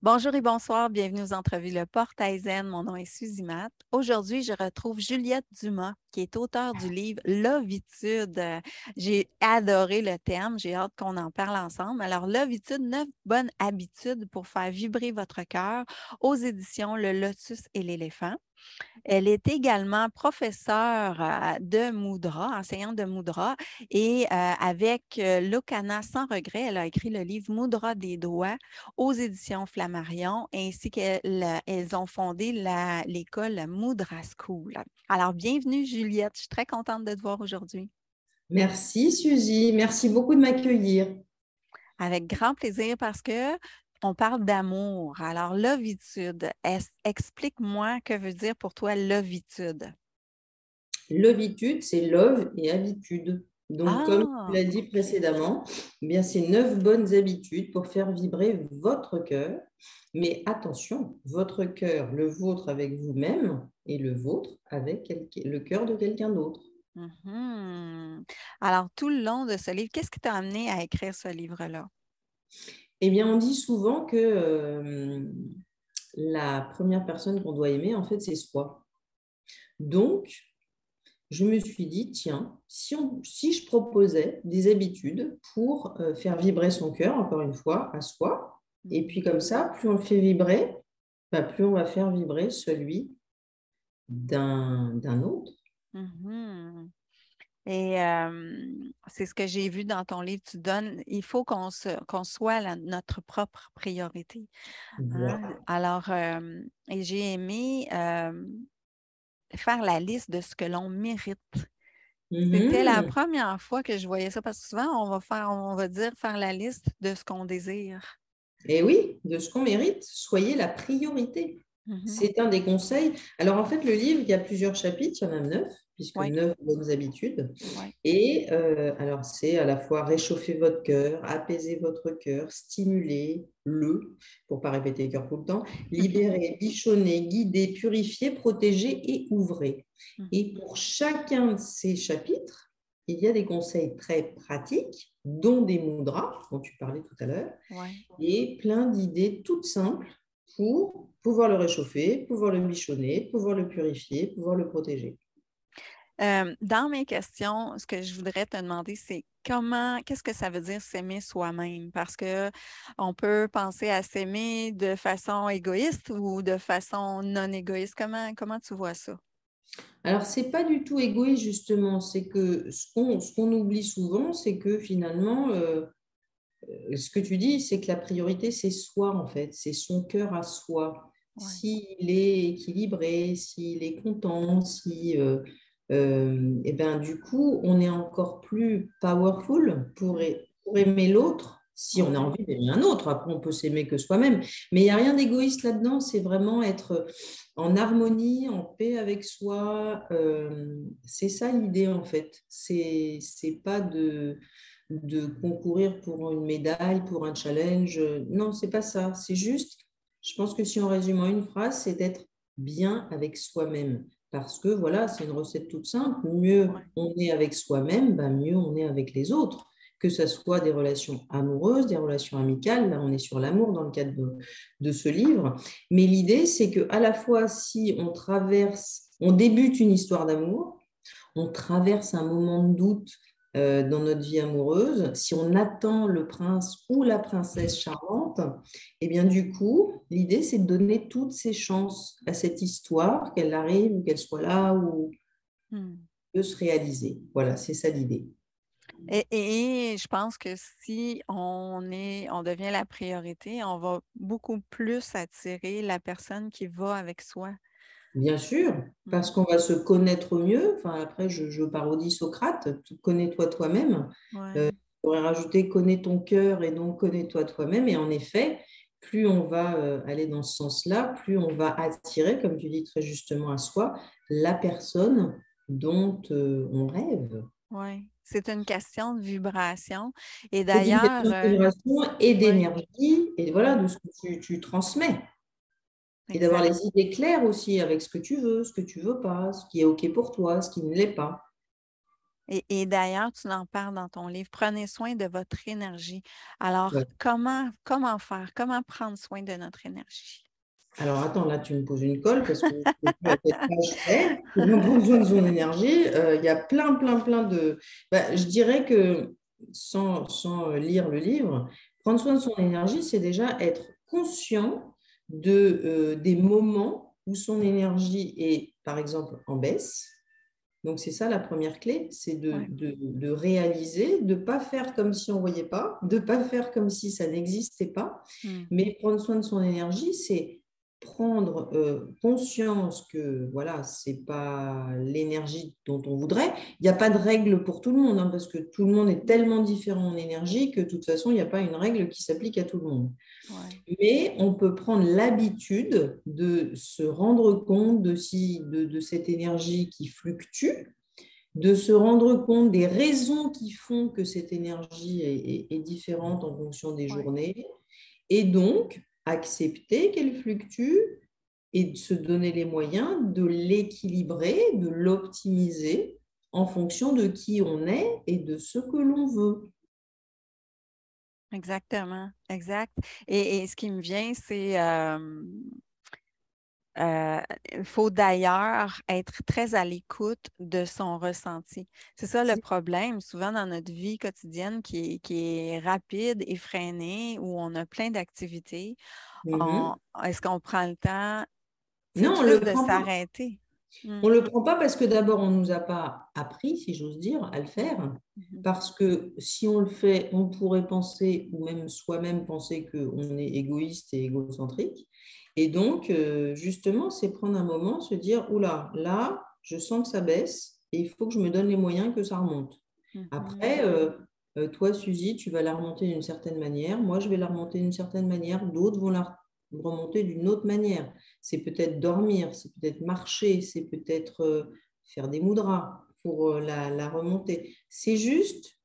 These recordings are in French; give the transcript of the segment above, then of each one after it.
Bonjour et bonsoir, bienvenue aux entrevues Le Portail Zen. Mon nom est Suzy Matt. Aujourd'hui, je retrouve Juliette Dumas, qui est auteure du livre L'Ovitude. J'ai adoré le terme, j'ai hâte qu'on en parle ensemble. Alors, L'Ovitude, 9 bonnes habitudes pour faire vibrer votre cœur aux éditions Le Lotus et l'éléphant. Elle est également professeure de Mudra, enseignante de Mudra, et avec Lokana Sans Regret, elle a écrit le livre Mudra des doigts aux éditions Flammarion, ainsi qu'elles ont fondé l'école Mudra School. Alors, bienvenue Juliette, je suis très contente de te voir aujourd'hui. Merci Suzy, merci beaucoup de m'accueillir. Avec grand plaisir parce que on parle d'amour. Alors, l'ovitude, explique-moi que veut dire pour toi l'ovitude. L'ovitude, c'est love et habitude. Donc, comme tu Ah, l'as dit OK. précédemment, eh bien, c'est 9 bonnes habitudes pour faire vibrer votre cœur. Mais attention, votre cœur, le vôtre avec vous-même et le vôtre avec le cœur de quelqu'un d'autre. Mhm. Alors, tout le long de ce livre, qu'est-ce qui t'a amené à écrire ce livre-là? Eh bien, on dit souvent que la première personne qu'on doit aimer, en fait, c'est soi. Donc, je me suis dit, tiens, si je proposais des habitudes pour faire vibrer son cœur, encore une fois, à soi, et puis comme ça, plus on le fait vibrer, plus on va faire vibrer celui d'un autre. Mhm. Et c'est ce que j'ai vu dans ton livre. Tu donnes, il faut qu'on soit notre propre priorité, hein? Voilà. Alors, et j'ai aimé faire la liste de ce que l'on mérite. C'était la Mhm. première fois que je voyais ça parce que souvent, on va dire faire la liste de ce qu'on désire. Et oui, de ce qu'on mérite, soyez la priorité. Mhm. C'est un des conseils. Alors, en fait, le livre, il y a plusieurs chapitres, il y en a 9, puisque Oui, 9 bonnes habitudes. oui. Et alors, c'est à la fois réchauffer votre cœur, apaiser votre cœur, stimuler le, pour ne pas répéter cœur tout le temps, libérer, bichonner, guider, purifier, protéger et ouvrir. Et pour chacun de ces chapitres, il y a des conseils très pratiques, dont des mudras, dont tu parlais tout à l'heure, Oui. et plein d'idées toutes simples pour pouvoir le réchauffer, pouvoir le bichonner, pouvoir le purifier, pouvoir le protéger. Dans mes questions, ce que je voudrais te demander, c'est qu'est-ce que ça veut dire s'aimer soi-même? Parce que on peut penser à s'aimer de façon égoïste ou de façon non égoïste. Comment tu vois ça? Alors, c'est pas du tout égoïste, justement. C'est que ce qu'on oublie souvent, c'est que finalement, ce que tu dis, c'est que la priorité, c'est soi, en fait. C'est son cœur à soi. Oui. S'il est équilibré, s'il est content, si, eh ben, du coup, on est encore plus powerful pour aimer l'autre, si on a Oui. envie d'aimer un autre. Après, on peut s'aimer que soi-même. Mais il n'y a rien d'égoïste là-dedans. C'est vraiment être en harmonie, en paix avec soi. C'est ça l'idée, en fait. C'est pas de concourir pour une médaille, pour un challenge. Non, c'est pas ça. C'est juste, je pense que si on résume en une phrase, c'est d'être bien avec soi-même. Parce que voilà, c'est une recette toute simple. Mieux Oui. on est avec soi-même, mieux on est avec les autres. Que ce soit des relations amoureuses, des relations amicales. Là, on est sur l'amour dans le cadre de ce livre. Mais l'idée, c'est que à la fois, si on débute une histoire d'amour, on traverse un moment de doute dans notre vie amoureuse, si on attend le prince ou la princesse charmante, eh bien du coup, l'idée c'est de donner toutes ses chances à cette histoire, qu'elle arrive ou qu'elle soit là ou Hmm. de se réaliser. Voilà, c'est ça l'idée. Et je pense que si on devient la priorité, on va beaucoup plus attirer la personne qui va avec soi. Bien sûr, parce Hmm. qu'on va se connaître mieux. Enfin, après, je parodie Socrate, connais-toi toi-même. Ouais. On pourrait rajouter connais ton cœur et donc connais-toi toi-même. Et en effet, plus on va aller dans ce sens-là, plus on va attirer, comme tu dis très justement à soi, la personne dont on rêve. Oui, c'est une question de vibration. Et C'est une d'ailleurs, question de vibration et oui, d'énergie et voilà, oui, de ce que tu transmets. Et d'avoir exact. les idées claires aussi avec ce que tu veux pas, ce qui est OK pour toi, ce qui ne l'est pas. Et d'ailleurs, tu en parles dans ton livre, prenez soin de votre énergie. Alors, Ouais. comment faire? Comment prendre soin de notre énergie? Alors attends, là tu me poses une colle parce que je sais plus à quelle page c'est. Comment prendre soin de son énergie. Il y a plein de. Bah, je dirais que sans lire le livre, prendre soin de son énergie, c'est déjà être conscient des moments où son énergie est, par exemple, en baisse. Donc, c'est ça la première clé, c'est Ouais. de réaliser, de ne pas faire comme si on ne voyait pas, de ne pas faire comme si ça n'existait pas. Mm. Mais prendre soin de son énergie, c'est prendre conscience que voilà, ce n'est pas l'énergie dont on voudrait. Il n'y a pas de règle pour tout le monde, hein, parce que tout le monde est tellement différent en énergie que de toute façon, il n'y a pas une règle qui s'applique à tout le monde. Ouais. Mais on peut prendre l'habitude de se rendre compte de cette énergie qui fluctue, de se rendre compte des raisons qui font que cette énergie est différente en fonction des Ouais. journées, et donc accepter qu'elle fluctue et de se donner les moyens de l'équilibrer, de l'optimiser en fonction de qui on est et de ce que l'on veut. Exactement, exact. Et ce qui me vient, c'est il faut d'ailleurs être très à l'écoute de son ressenti. C'est ça le problème, souvent dans notre vie quotidienne qui est rapide, effrénée, où on a plein d'activités. Est-ce qu'on prend le temps, Non, on ne le juste de prend pas. s'arrêter? On ne le prend pas parce que d'abord, on ne nous a pas appris, si j'ose dire, à le faire. Mhm. Parce que si on le fait, on pourrait penser, ou même soi-même penser qu'on est égoïste et égocentrique. Et donc, justement, c'est prendre un moment, se dire, oula, là, je sens que ça baisse et il faut que je me donne les moyens que ça remonte. Mhm. Après, toi, Suzy, tu vas la remonter d'une certaine manière. Moi, je vais la remonter d'une certaine manière. D'autres vont la remonter d'une autre manière. C'est peut-être dormir, c'est peut-être marcher, c'est peut-être faire des mudras pour la remonter. C'est juste,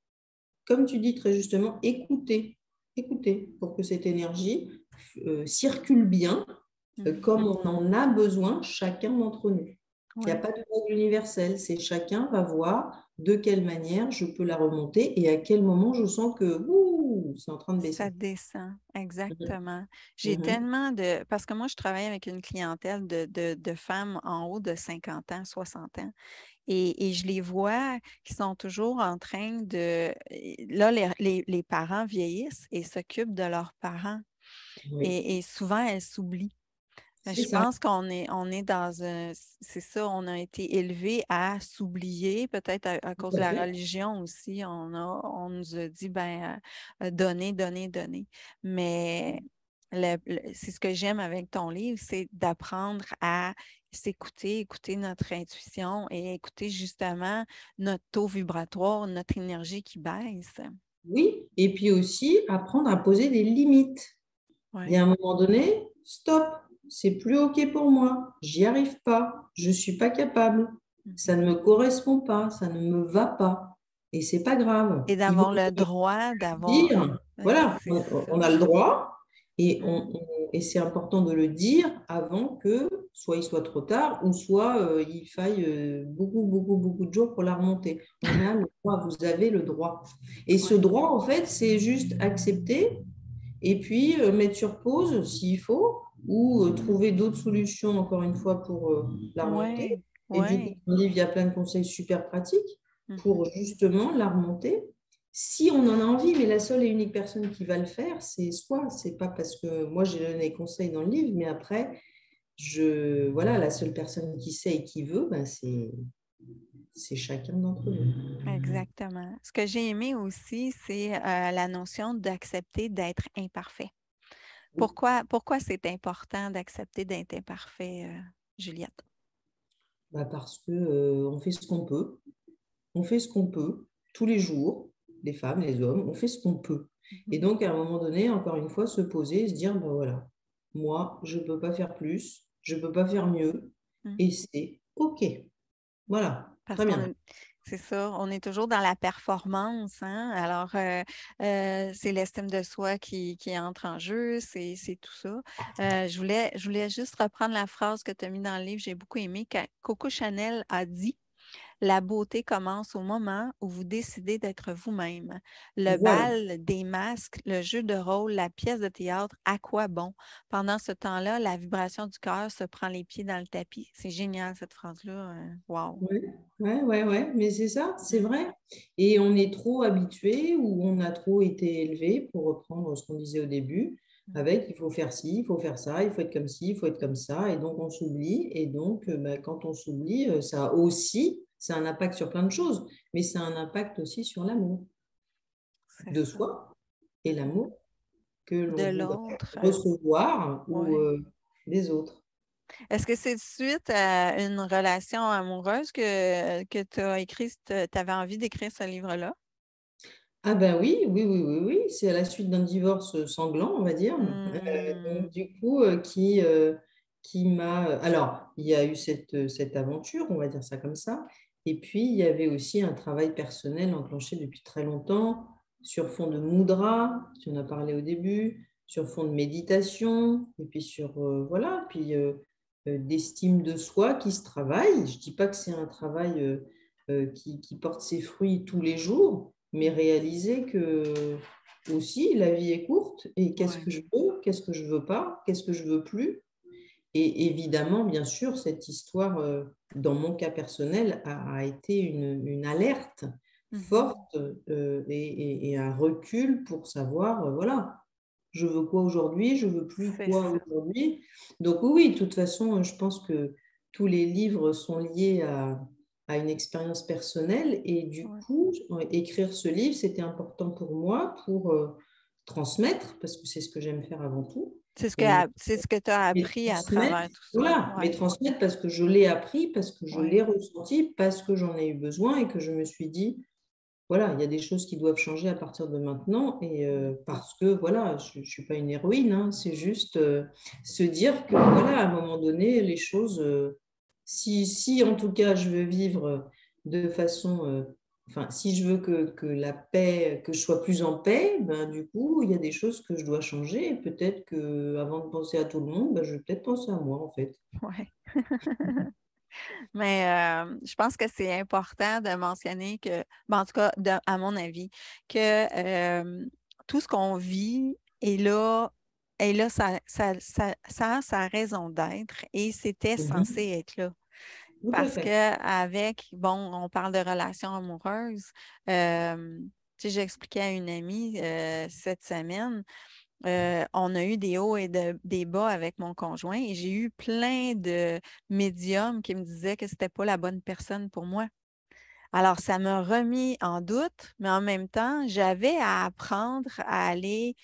comme tu dis très justement, écouter, écouter pour que cette énergie circule bien comme Mhm. on en a besoin chacun d'entre nous. Il n'y a Ouais. pas de règle universelle, c'est chacun va voir de quelle manière je peux la remonter et à quel moment je sens que c'est en train de Ça baisser. descend, Mhm. exactement. J'ai Mhm. tellement de... Parce que moi, je travaille avec une clientèle de femmes en haut de 50 ans, 60 ans. Et je les vois qui sont toujours en train de... Là, les parents vieillissent et s'occupent de leurs parents. Oui, Et souvent, elles s'oublient. Mais c'est je ça. pense qu'on est dans un... C'est ça, on a été élevés à s'oublier, peut-être à cause Tout de à la fait. religion aussi. On nous a dit, ben, donner, donner, donner. Mais c'est ce que j'aime avec ton livre, c'est d'apprendre à s'écouter, écouter notre intuition et écouter justement notre taux vibratoire, notre énergie qui baisse. Oui, et puis aussi apprendre à poser des limites. Il y Oui. a un moment donné, stop, c'est plus OK pour moi, j'y arrive pas, je suis pas capable, ça ne me correspond pas, ça ne me va pas, et c'est pas grave. Et Il vaut d'avoir le mieux droit d'avoir... dire, voilà, C'est on a ça. le droit, et, Mm. et c'est important de le dire avant que soit il soit trop tard, ou soit il faille beaucoup de jours pour la remonter. On a le droit, vous avez le droit. Et ce Ouais. droit, en fait, c'est juste accepter et puis mettre sur pause s'il faut, ou trouver d'autres solutions, encore une fois, pour la remonter. Ouais, Et du coup, ouais. dans le livre, il y a plein de conseils super pratiques pour Mhm. justement la remonter. Si on en a envie, mais la seule et unique personne qui va le faire, c'est soi. C'est pas parce que moi j'ai donné des conseils dans le livre, mais après, voilà, la seule personne qui sait et qui veut, ben, c'est chacun d'entre nous. Exactement. Ce que j'ai aimé aussi, c'est la notion d'accepter d'être imparfait. Pourquoi c'est important d'accepter d'être imparfait, Juliette? Bah, parce que on fait ce qu'on peut. On fait ce qu'on peut tous les jours, les femmes, les hommes, on fait ce qu'on peut. Et Mhm. donc, à un moment donné, encore une fois, se poser et se dire, ben voilà, moi, je ne peux pas faire plus, je ne peux pas faire mieux, Mhm. et c'est OK. Voilà, Parce très qu'on bien. est, c'est ça, on est toujours dans la performance, hein? Alors, c'est l'estime de soi qui entre en jeu, c'est tout ça. Je voulais juste reprendre la phrase que tu as mis dans le livre, j'ai beaucoup aimé, que Coco Chanel a dit. La beauté commence au moment où vous décidez d'être vous-même. Le Voilà. bal des masques, le jeu de rôle, la pièce de théâtre, à quoi bon? Pendant ce temps-là, la vibration du cœur se prend les pieds dans le tapis. C'est génial, cette phrase-là. Wow. Oui, ouais, ouais, ouais, mais c'est ça, c'est vrai. Et on est trop habitué ou on a trop été élevé, pour reprendre ce qu'on disait au début, avec il faut faire ci, il faut faire ça, il faut être comme ci, il faut être comme ça, et donc on s'oublie. Et donc, bah, quand on s'oublie, ça a aussi, c'est un impact sur plein de choses, mais c'est un impact aussi sur l'amour C'est de ça. soi et l'amour que De l'on voudrait l'autre. recevoir ou Ouais. des autres. Est-ce que c'est suite à une relation amoureuse que tu as écrit, tu avais envie d'écrire ce livre-là? Ah ben oui, oui, oui, oui, oui, c'est à la suite d'un divorce sanglant, on va dire. Hmm. Donc du coup, qui m'a... Alors, il y a eu cette aventure, on va dire ça comme ça. Et puis, il y avait aussi un travail personnel enclenché depuis très longtemps sur fond de mudra, tu en as parlé au début, sur fond de méditation, et puis sur, voilà, puis d'estime de soi qui se travaille. Je dis pas que c'est un travail qui porte ses fruits tous les jours, mais réaliser que aussi la vie est courte et qu'est-ce Ouais, que je veux, qu'est-ce que je veux pas, qu'est-ce que je veux plus. Et évidemment, bien sûr, cette histoire, dans mon cas personnel, a été une alerte mhm. forte et un recul pour savoir, voilà, je veux quoi aujourd'hui, je veux plus C'est quoi ça. aujourd'hui. Donc oui, de toute façon, je pense que tous les livres sont liés à une expérience personnelle et du Ouais. coup, écrire ce livre, c'était important pour moi pour transmettre, parce que c'est ce que j'aime faire avant tout. Et C'est ce que tu as mais appris à transmettre, travers tout ça. voilà, mais Ouais, transmettre parce que je l'ai appris, parce que je ouais. l'ai ressenti, parce que j'en ai eu besoin et que je me suis dit, voilà, il y a des choses qui doivent changer à partir de maintenant et parce que, voilà, je ne suis pas une héroïne, hein, c'est juste se dire que, voilà, à un moment donné, les choses, si en tout cas je veux vivre de façon, enfin, si je veux que la paix, que je sois plus en paix, ben, du coup, il y a des choses que je dois changer et peut-être que avant de penser à tout le monde, ben, je vais peut-être penser à moi, en fait. Ouais. Mais je pense que c'est important de mentionner que, ben, en tout cas, à mon avis, que tout ce qu'on vit est là, ça a sa raison d'être et c'était censé Mhm. être là. Tout à Parce fait. qu'avec, bon, on parle de relations amoureuses. euh, Tu sais, j'expliquais à une amie cette semaine, on a eu des hauts et des bas avec mon conjoint et j'ai eu plein de médiums qui me disaient que c'était pas la bonne personne pour moi. Alors, ça m'a remis en doute, mais en même temps, j'avais à apprendre à aller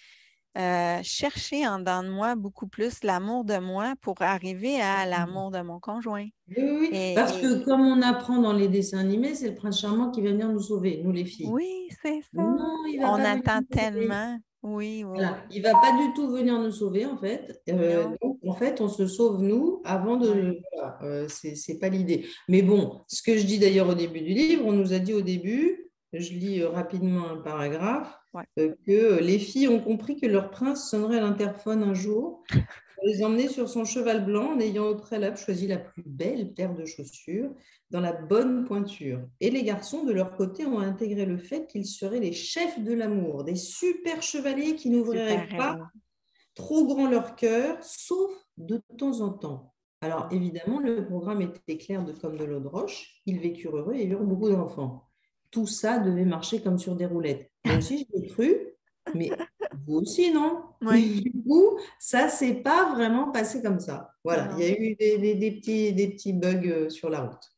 chercher en dedans de moi beaucoup plus l'amour de moi pour arriver à l'amour de mon conjoint. Oui, oui, oui. Parce Et, que comme on apprend dans les dessins animés, c'est le prince charmant qui va venir nous sauver, nous les filles. oui, c'est ça. Non, il ne va On pas venir attend nous sauver. tellement. Oui, oui, Voilà. oui. Il ne va pas du tout venir nous sauver, en fait. Non. Donc, en fait, on se sauve nous avant Ouais. de... Voilà, c'est pas l'idée. Mais bon, ce que je dis d'ailleurs au début du livre, on nous a dit au début, je lis rapidement un paragraphe, Ouais. que les filles ont compris que leur prince sonnerait à l'interphone un jour pour les emmener sur son cheval blanc en ayant au préalable choisi la plus belle paire de chaussures dans la bonne pointure. Et les garçons, de leur côté, ont intégré le fait qu'ils seraient les chefs de l'amour, des super chevaliers qui n'ouvriraient pas Super-héros. trop grand leur cœur, sauf de temps en temps. Alors Mm. évidemment, le programme était clair comme de l'eau de roche. Ils vécurent heureux et eurent beaucoup d'enfants. Tout ça devait marcher comme sur des roulettes. Moi aussi, je l'ai cru, mais vous aussi, non? Oui. Du coup, ça s'est pas vraiment passé comme ça. Voilà, il y Non. a eu des petits bugs sur la route.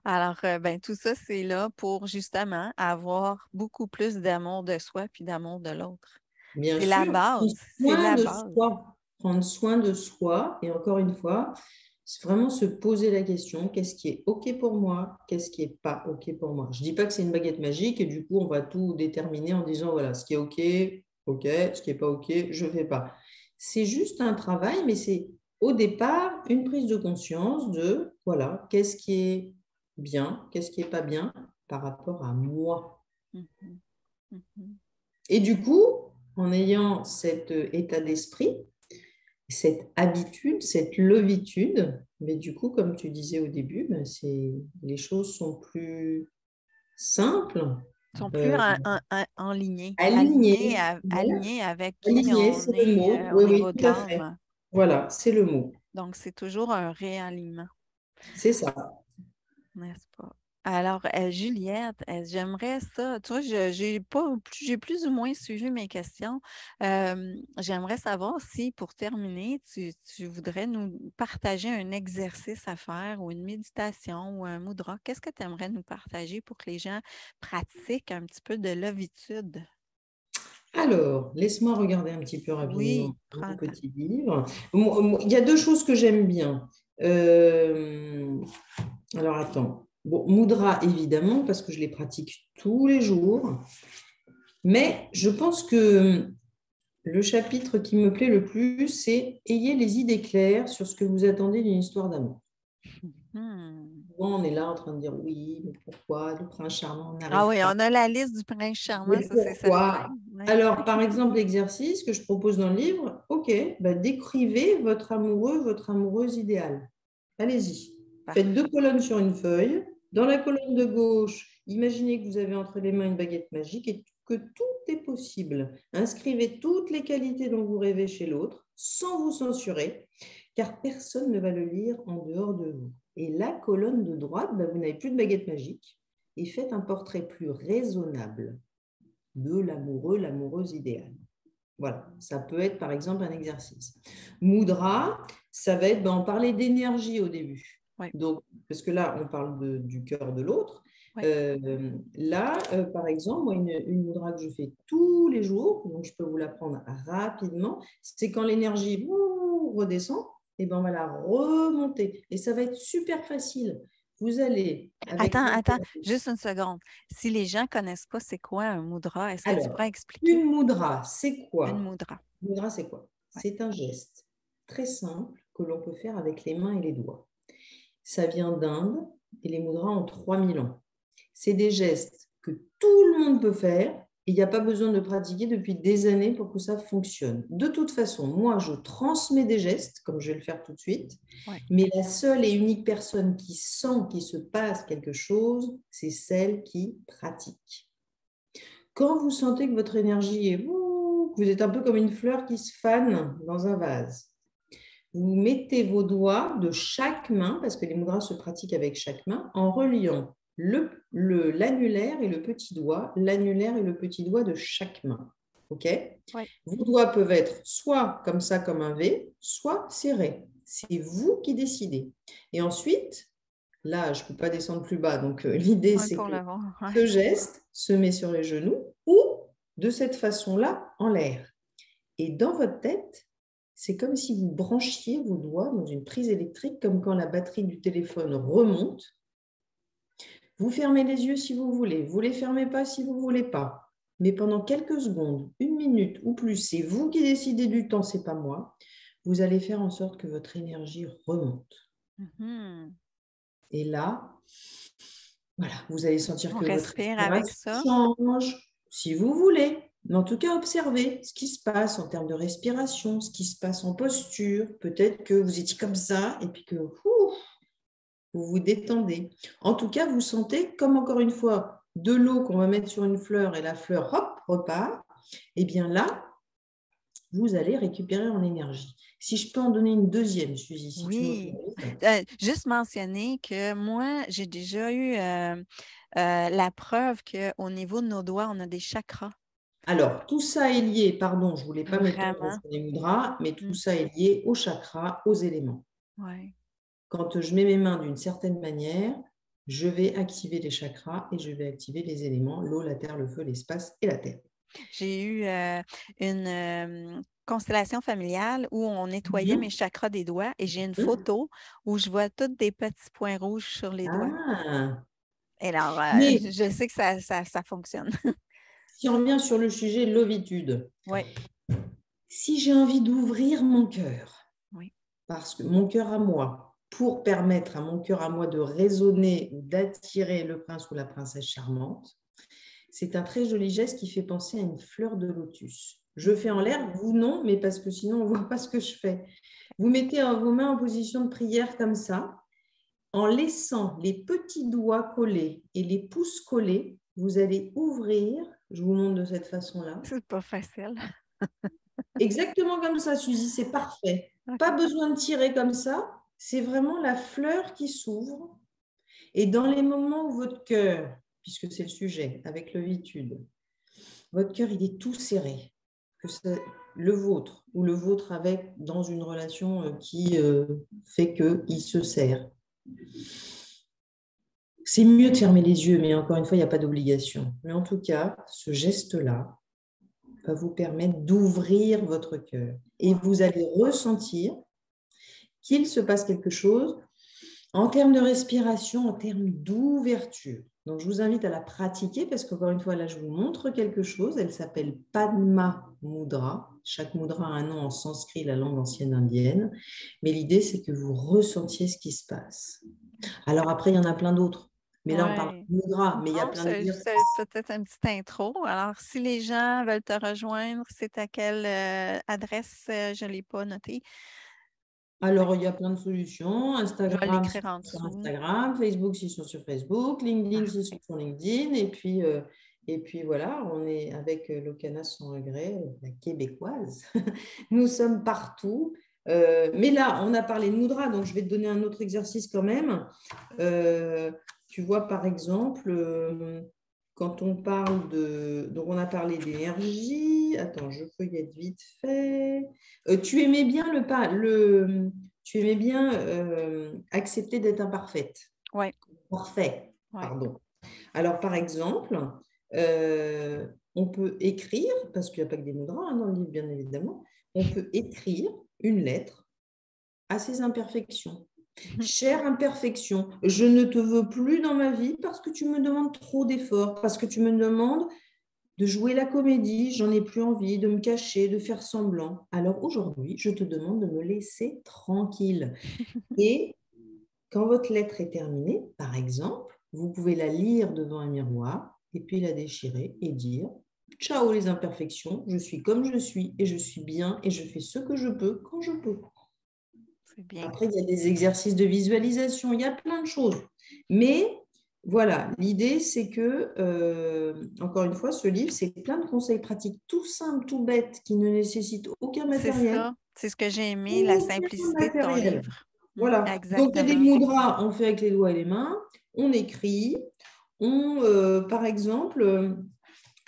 Alors, ben, tout ça, c'est là pour justement avoir beaucoup plus d'amour de soi puis d'amour de l'autre. Bien C'est la sûr, base. C'est la base. prendre soin de soi, et encore une fois, c'est vraiment se poser la question, qu'est-ce qui est OK pour moi, qu'est-ce qui n'est pas OK pour moi. Je ne dis pas que c'est une baguette magique et du coup, on va tout déterminer en disant, voilà, ce qui est OK, OK, ce qui n'est pas OK, je ne fais pas. C'est juste un travail, mais c'est au départ une prise de conscience de, voilà, qu'est-ce qui est bien, qu'est-ce qui n'est pas bien par rapport à moi. Mhm. Mhm. Et du coup, en ayant cet état d'esprit, cette habitude, cette levitude, Mais du coup, comme tu disais au début, ben, les choses sont plus simples, Ils sont plus euh, enlignés, alignées. Voilà. alignés avec qui Alignées, c'est on le est mot. au Oui, oui, niveau de tout à fait. l'âme. Voilà, c'est le mot. Donc, c'est toujours un réalignement, C'est ça. n'est-ce pas? Alors, Juliette, j'aimerais ça. Tu vois, j'ai plus ou moins suivi mes questions. J'aimerais savoir si, pour terminer, tu voudrais nous partager un exercice à faire ou une méditation ou un mudra. Qu'est-ce que tu aimerais nous partager pour que les gens pratiquent un petit peu de l'ovitude? Alors, laisse-moi regarder un petit peu Oui, rapidement prends mon le temps. petit livre. Il y a deux choses que j'aime bien. Euh, alors, attends. Bon, Mudra, évidemment, parce que je les pratique tous les jours. Mais je pense que le chapitre qui me plaît le plus, c'est Ayez les idées claires sur ce que vous attendez d'une histoire d'amour. Hmm. Souvent, on est là en train de dire oui, mais pourquoi le prince charmant Ah n'arrive oui, pas? on a la liste du prince charmant, Mais ça c'est certain. pourquoi? Ouais. Alors, par exemple, l'exercice que je propose dans le livre, OK, bah, décrivez votre amoureux, votre amoureuse idéale. Allez-y. Faites Parfait. 2 colonnes sur une feuille. Dans la colonne de gauche, imaginez que vous avez entre les mains une baguette magique et que tout est possible. Inscrivez toutes les qualités dont vous rêvez chez l'autre, sans vous censurer, car personne ne va le lire en dehors de vous. Et la colonne de droite, bah, vous n'avez plus de baguette magique et faites un portrait plus raisonnable de l'amoureux, l'amoureuse idéale. Voilà, ça peut être par exemple un exercice. Mudra, ça va être, on parlait d'énergie au début. Oui, Donc, parce que là, on parle du cœur de l'autre. oui. Par exemple, moi, une mudra que je fais tous les jours, donc je peux vous l'apprendre rapidement, c'est quand l'énergie redescend, et ben on va la remonter. Et ça va être super facile. Vous allez avec Attends, votre... attends, juste une seconde. Si les gens ne connaissent pas c'est quoi un mudra, est-ce que tu Alors, pourrais expliquer une mudra, c'est une quoi? mudra? Mudra, c'est quoi? Oui. C'est un geste très simple que l'on peut faire avec les mains et les doigts. Ça vient d'Inde et les mudras ont 3000 ans. C'est des gestes que tout le monde peut faire et il n'y a pas besoin de pratiquer depuis des années pour que ça fonctionne. De toute façon, moi, je transmets des gestes, comme je vais le faire tout de suite, Oui. mais la seule et unique personne qui sent qu'il se passe quelque chose, c'est celle qui pratique. Quand vous sentez que votre énergie est, que vous êtes un peu comme une fleur qui se fane dans un vase, vous mettez vos doigts de chaque main, parce que les mudras se pratiquent avec chaque main, en reliant l'annulaire et le petit doigt, l'annulaire et le petit doigt de chaque main. OK? Oui. Vos doigts peuvent être soit comme ça, comme un V, soit serrés. C'est vous qui décidez. Et ensuite, là, je ne peux pas descendre plus bas. Donc, l'idée, Oui, c'est pour que le voir. Ouais. ce geste se met sur les genoux ou de cette façon-là en l'air. Et dans votre tête, c'est comme si vous branchiez vos doigts dans une prise électrique, comme quand la batterie du téléphone remonte. Vous fermez les yeux si vous voulez, vous ne les fermez pas si vous ne voulez pas. Mais pendant quelques secondes, 1 minute ou plus, c'est vous qui décidez du temps, ce n'est pas moi. Vous allez faire en sorte que votre énergie remonte. Mhm. Et là, voilà, vous allez sentir On que votre respire avec respiration ça. change, si vous voulez. Mais en tout cas, observez ce qui se passe en termes de respiration, ce qui se passe en posture. Peut-être que vous étiez comme ça et puis que vous vous détendez. En tout cas, vous sentez comme encore une fois de l'eau qu'on va mettre sur une fleur et la fleur, hop, repart. Et bien là, vous allez récupérer en énergie. Si je peux en donner une deuxième, Suzy, si tu Oui. m'autorises. Juste mentionner que moi, j'ai déjà eu la preuve qu'au niveau de nos doigts, on a des chakras. Alors, tout ça est lié, pardon, je ne voulais pas m'étendre Vraiment. sur les mudras, mais tout Mm. ça est lié aux chakras, aux éléments. Ouais. Quand je mets mes mains d'une certaine manière, je vais activer les chakras et je vais activer les éléments, l'eau, la terre, le feu, l'espace et la terre. J'ai eu une constellation familiale où on nettoyait mes Mhm. chakras des doigts et j'ai une photo où je vois tous des petits points rouges sur les doigts. Ah, Et alors, mais je sais que ça fonctionne. si on revient sur le sujet l'ovitude, Oui, si j'ai envie d'ouvrir mon cœur, oui. parce que mon cœur à moi, pour permettre à mon cœur à moi de résonner ou d'attirer le prince ou la princesse charmante, c'est un très joli geste qui fait penser à une fleur de lotus. Je fais en l'air, vous non, mais parce que sinon, on ne voit pas ce que je fais. Vous mettez vos mains en position de prière comme ça. En laissant les petits doigts collés et les pouces collés, vous allez ouvrir, je vous montre de cette façon-là. C'est pas facile. Exactement comme ça, Suzy, c'est parfait. Pas OK. besoin de tirer comme ça, c'est vraiment la fleur qui s'ouvre. Et dans les moments où votre cœur, puisque c'est le sujet, avec l'ovitude, votre cœur, il est tout serré, que c'est le vôtre ou le vôtre avec dans une relation qui fait qu'il se serre. C'est mieux de fermer les yeux, mais encore une fois, il n'y a pas d'obligation. Mais en tout cas, ce geste-là va vous permettre d'ouvrir votre cœur. Et vous allez ressentir qu'il se passe quelque chose en termes de respiration, en termes d'ouverture. Donc, je vous invite à la pratiquer parce qu'encore une fois, là, je vous montre quelque chose. Elle s'appelle Padma Mudra. Chaque mudra a un nom en sanskrit, la langue ancienne indienne. Mais l'idée, c'est que vous ressentiez ce qui se passe. Alors après, il y en a plein d'autres. Mais là, on parle Ouais. de mudra, mais il y a Non, plein c'est d'exercices. peut-être une petite intro. Alors, si les gens veulent te rejoindre, c'est à quelle adresse? Je ne l'ai pas noté. Alors, il y a plein de solutions. Je vais Instagram, s'ils l'écrire en sont sur dessous. Instagram. Facebook, s'ils sont sur Facebook. LinkedIn, s'ils sont Parfait. sur LinkedIn. Et puis voilà, on est avec Locana sans regret, la québécoise. Nous sommes partout. Mais là, on a parlé de Moudra, donc je vais te donner un autre exercice quand même. Tu vois, par exemple, quand on parle de... Donc, on a parlé d'énergie. Attends, je feuillette vite fait. Tu aimais bien tu aimais bien accepter d'être imparfaite. Oui, Parfait, oui. pardon. Alors, par exemple, on peut écrire, parce qu'il n'y a pas que des mots droits dans le livre, bien évidemment, on peut écrire une lettre à ses imperfections. Chère imperfection, je ne te veux plus dans ma vie parce que tu me demandes trop d'efforts, parce que tu me demandes de jouer la comédie, j'en ai plus envie, de me cacher, de faire semblant. Alors aujourd'hui, je te demande de me laisser tranquille. Et quand votre lettre est terminée, par exemple, vous pouvez la lire devant un miroir et puis la déchirer et dire ciao les imperfections, je suis comme je suis et je suis bien et je fais ce que je peux quand je peux. C'est bien. Après, il y a des exercices de visualisation, il y a plein de choses. Mais voilà, l'idée, c'est que, encore une fois, ce livre, c'est plein de conseils pratiques tout simples, tout bêtes, qui ne nécessitent aucun C'est matériel. ça. C'est ce que j'ai aimé, la Aucun simplicité de ton matériel. livre. Voilà. Donc, il y a des Exactement. mudras, on fait avec les doigts et les mains, on écrit, par exemple,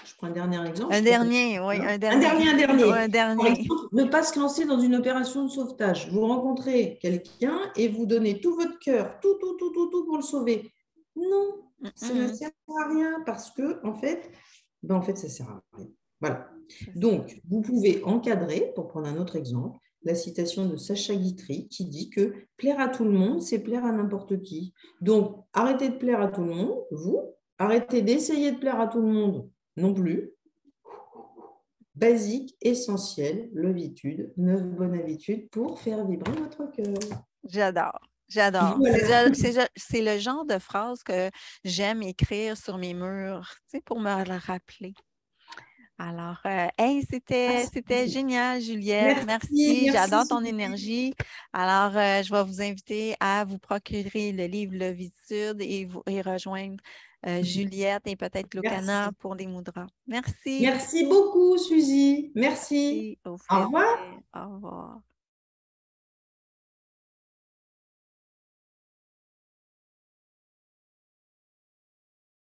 je prends un dernier exemple, Un je crois qu'on dernier, oui, un un dernier. dernier, un dernier. Un Par dernier. exemple, ne pas se lancer dans une opération de sauvetage. Vous rencontrez quelqu'un et vous donnez tout votre cœur, tout pour le sauver. Non, ça ne Mm-mm. sert à rien parce que, en fait, ça sert à rien. Voilà. C'est ça. Donc, vous pouvez encadrer, pour prendre un autre exemple, la citation de Sacha Guitry qui dit que plaire à tout le monde, c'est plaire à n'importe qui. Donc, arrêtez de plaire à tout le monde, vous. Arrêtez d'essayer de plaire à tout le monde non plus. Basique, essentiel, l'habitude, 9 bonnes habitudes pour faire vibrer votre cœur. J'adore. J'adore. Voilà. C'est le genre de phrase que j'aime écrire sur mes murs, tu sais, pour me le rappeler. Alors, hey, c'était génial, Juliette. Merci, Merci. merci. J'adore ton énergie. Alors, je vais vous inviter à vous procurer le livre Lovitude et rejoindre Juliette et peut-être Lucana Merci. pour des moudras. Merci. Merci beaucoup, Suzy. Merci. Merci. Au Au revoir. plaisir. Au revoir.